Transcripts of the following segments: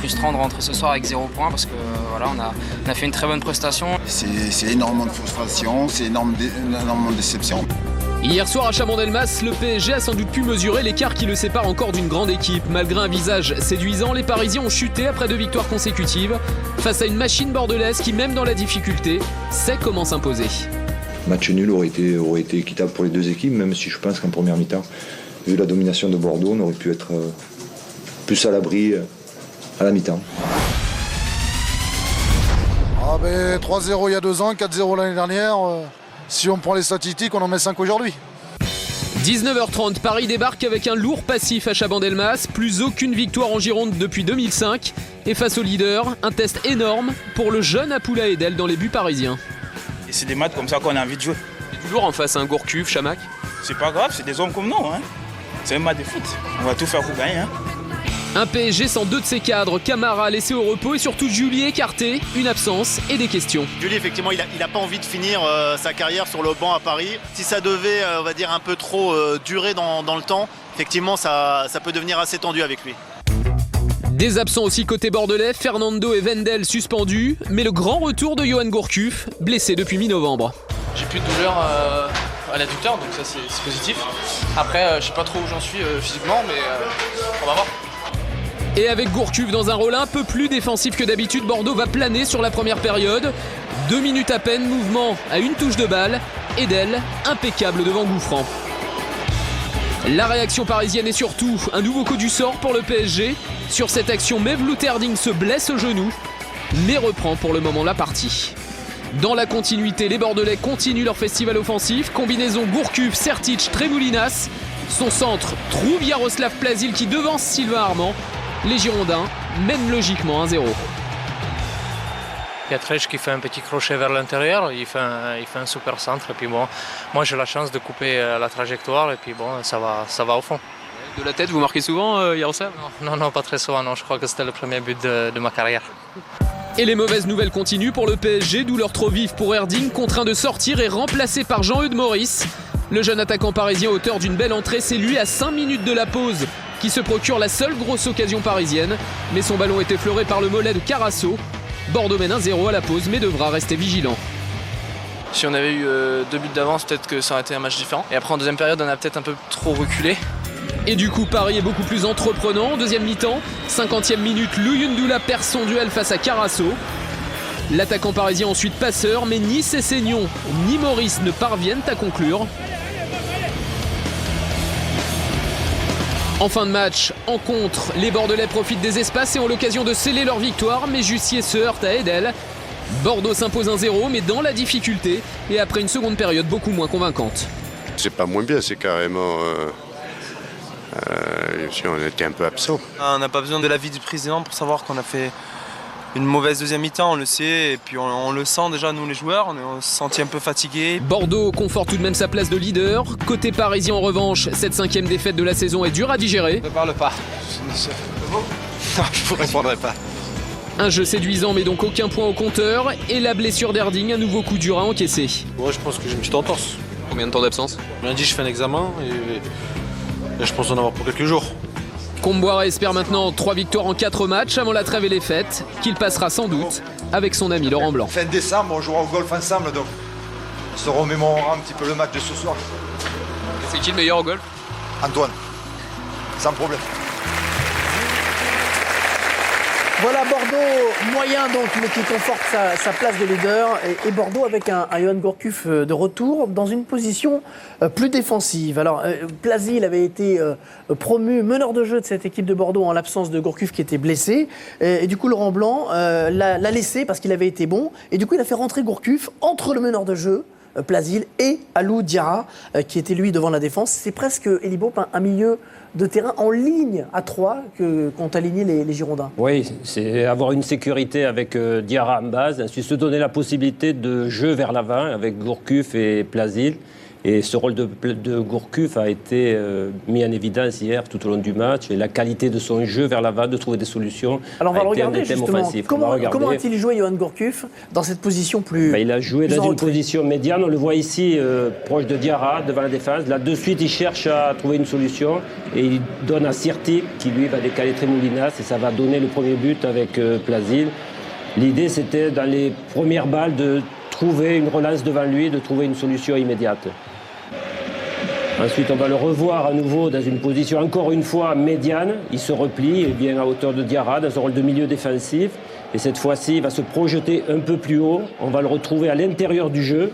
frustrant de rentrer ce soir avec 0 points parce que voilà, on a fait une très bonne prestation. C'est énormément de frustration, c'est énormément de déception. Hier soir à Chabandelmas, le PSG a sans doute pu mesurer l'écart qui le sépare encore d'une grande équipe. Malgré un visage séduisant, les Parisiens ont chuté après 2 victoires consécutives face à une machine bordelaise qui, même dans la difficulté, sait comment s'imposer. Match nul aurait été équitable pour les deux équipes, même si je pense qu'en première mi-temps, vu la domination de Bordeaux, on aurait pu être plus à l'abri à la mi-temps. 3-0 il y a 2 ans, 4-0 l'année dernière. Si on prend les statistiques, on en met 5 aujourd'hui. 19h30, Paris débarque avec un lourd passif à Chabandelmas, plus aucune victoire en Gironde depuis 2005. Et face au leader, un test énorme pour le jeune Apoula Edel dans les buts parisiens. Et c'est des matchs comme ça qu'on a envie de jouer. C'est du lourd en face, Gourcuff, Chamac. C'est pas grave, c'est des hommes comme nous. Hein. C'est un match de foot. On va tout faire pour gagner. Hein. Un PSG sans 2 de ses cadres, Camara laissé au repos et surtout Julie écarté, une absence et des questions. Julie, effectivement, il n'a pas envie de finir sa carrière sur le banc à Paris. Si ça devait, on va dire, un peu trop durer dans le temps, effectivement, ça peut devenir assez tendu avec lui. Des absents aussi côté bordelais, Fernando et Wendel suspendus, mais le grand retour de Yoann Gourcuff, blessé depuis mi-novembre. J'ai plus de douleur à l'adducteur, donc ça c'est positif. Après, je sais pas trop où j'en suis physiquement, mais on va voir. Et avec Gourcuff dans un rôle un peu plus défensif que d'habitude, Bordeaux va planer sur la première période. 2 minutes à peine, mouvement à une touche de balle. Edel, impeccable devant Gouffran. La réaction parisienne est surtout un nouveau coup du sort pour le PSG. Sur cette action, Mevlut Erding se blesse au genou, mais reprend pour le moment la partie. Dans la continuité, les Bordelais continuent leur festival offensif. Combinaison Gourcuff, Sertic, Tremoulinas. Son centre trouve Yaroslav Plazil qui devance Sylvain Armand. Les Girondins mènent logiquement 1-0. Pietrich qui fait un petit crochet vers l'intérieur, il fait un super centre. Et puis bon, moi j'ai la chance de couper la trajectoire et puis bon, ça va au fond. De la tête, vous marquez souvent, Yaroslav ? Non, pas très souvent, non. Je crois que c'était le premier but de ma carrière. Et les mauvaises nouvelles continuent pour le PSG, douleur trop vive pour Erding, contraint de sortir et remplacé par Jean-Eudes Maurice. Le jeune attaquant parisien, auteur d'une belle entrée, c'est lui à 5 minutes de la pause qui se procure la seule grosse occasion parisienne. Mais son ballon est effleuré par le mollet de Carasso. Bordeaux mène 1-0 à la pause, mais devra rester vigilant. Si on avait eu 2 buts d'avance, peut-être que ça aurait été un match différent. Et après, en deuxième période, on a peut-être un peu trop reculé. Et du coup, Paris est beaucoup plus entreprenant. En deuxième mi-temps, 50e minute, Luyundoula perd son duel face à Carasso. L'attaquant parisien ensuite passeur, mais ni Cessignon ni Maurice ne parviennent à conclure. En fin de match, en contre, les Bordelais profitent des espaces et ont l'occasion de sceller leur victoire, mais Jussier se heurte à Edel. Bordeaux s'impose 1-0, mais dans la difficulté, et après une seconde période beaucoup moins convaincante. C'est pas moins bien, c'est carrément... on était un peu absent. On n'a pas besoin de l'avis du président pour savoir qu'on a fait une mauvaise deuxième mi-temps, on le sait, et puis on le sent déjà nous les joueurs, on s'est senti un peu fatigués. Bordeaux conforte tout de même sa place de leader. Côté parisien en revanche, cette 5e défaite de la saison est dure à digérer. Ne parle pas. Non, je vous répondrai pas. Un jeu séduisant mais donc aucun point au compteur. Et la blessure d'Erding, un nouveau coup dur à encaisser. Moi je pense que j'ai une petite entorse. Combien de temps d'absence ? Lundi je fais un examen et je pense en avoir pour quelques jours. Comboire espère maintenant 3 victoires en 4 matchs avant la trêve et les fêtes, qu'il passera sans doute avec son ami Laurent Blanc. Fin décembre, on jouera au golf ensemble, donc on se remémorera un petit peu le match de ce soir. C'est qui le meilleur au golf ? Antoine, sans problème. Voilà Bordeaux moyen donc, mais qui conforte sa place de leader. Et Bordeaux avec un Yoann Gourcuff de retour dans une position plus défensive. Alors Plazil avait été promu meneur de jeu de cette équipe de Bordeaux en l'absence de Gourcuff qui était blessé. Et du coup Laurent Blanc l'a laissé parce qu'il avait été bon. Et du coup il a fait rentrer Gourcuff entre le meneur de jeu, Plazil, et Alou Diarra qui était lui devant la défense. C'est presque, Elie Baup, un milieu de terrain en ligne à 3 qu'ont aligné les Girondins. Oui, c'est avoir une sécurité avec Diarra en base, ensuite se donner la possibilité de jeu vers l'avant avec Gourcuff et Plazil, Et ce rôle de Gourcuff a été mis en évidence hier tout au long du match. Et la qualité de son jeu vers l'avant, de trouver des solutions. Alors on va le a été regarder un des thèmes justement. offensifs. Comment a-t-il joué Johan Gourcuff dans cette position plus... Il a joué dans une position médiane. On le voit ici proche de Diarra, devant la défense. Là, de suite, il cherche à trouver une solution. Et il donne à Sirtik, qui lui va décaler Tremoulinas. Et ça va donner le premier but avec Plasil. L'idée, c'était dans les premières balles de trouver une relance devant lui, de trouver une solution immédiate. Ensuite, on va le revoir à nouveau dans une position encore une fois médiane. Il se replie, et bien à hauteur de Diarra, dans un rôle de milieu défensif. Et cette fois-ci, il va se projeter un peu plus haut. On va le retrouver à l'intérieur du jeu.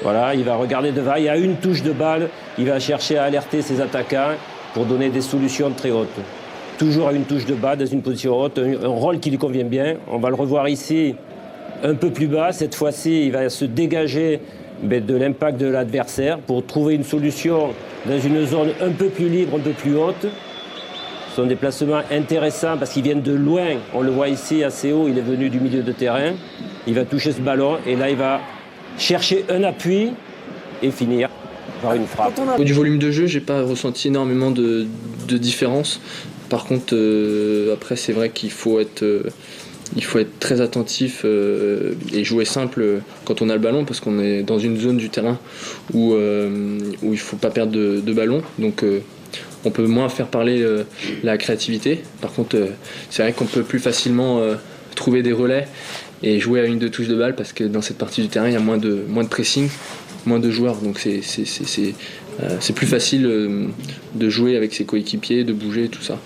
Voilà, il va regarder devant. Il y a une touche de balle. Il va chercher à alerter ses attaquants pour donner des solutions très hautes. Toujours à une touche de balle, dans une position haute, un rôle qui lui convient bien. On va le revoir ici, un peu plus bas. Cette fois-ci, il va se dégager de l'impact de l'adversaire pour trouver une solution dans une zone un peu plus libre, un peu plus haute. Ce sont des placements intéressants parce qu'ils viennent de loin. On le voit ici assez haut, il est venu du milieu de terrain. Il va toucher ce ballon et là il va chercher un appui et finir par une frappe. Du volume de jeu, j'ai pas ressenti énormément de différence. Par contre, après c'est vrai qu'il faut être très attentif et jouer simple quand on a le ballon parce qu'on est dans une zone du terrain où il ne faut pas perdre de ballon. Donc on peut moins faire parler la créativité. Par contre, c'est vrai qu'on peut plus facilement trouver des relais et jouer à 1-2 touches de balle parce que dans cette partie du terrain, il y a moins de pressing, moins de joueurs. Donc c'est plus facile de jouer avec ses coéquipiers, de bouger, tout ça.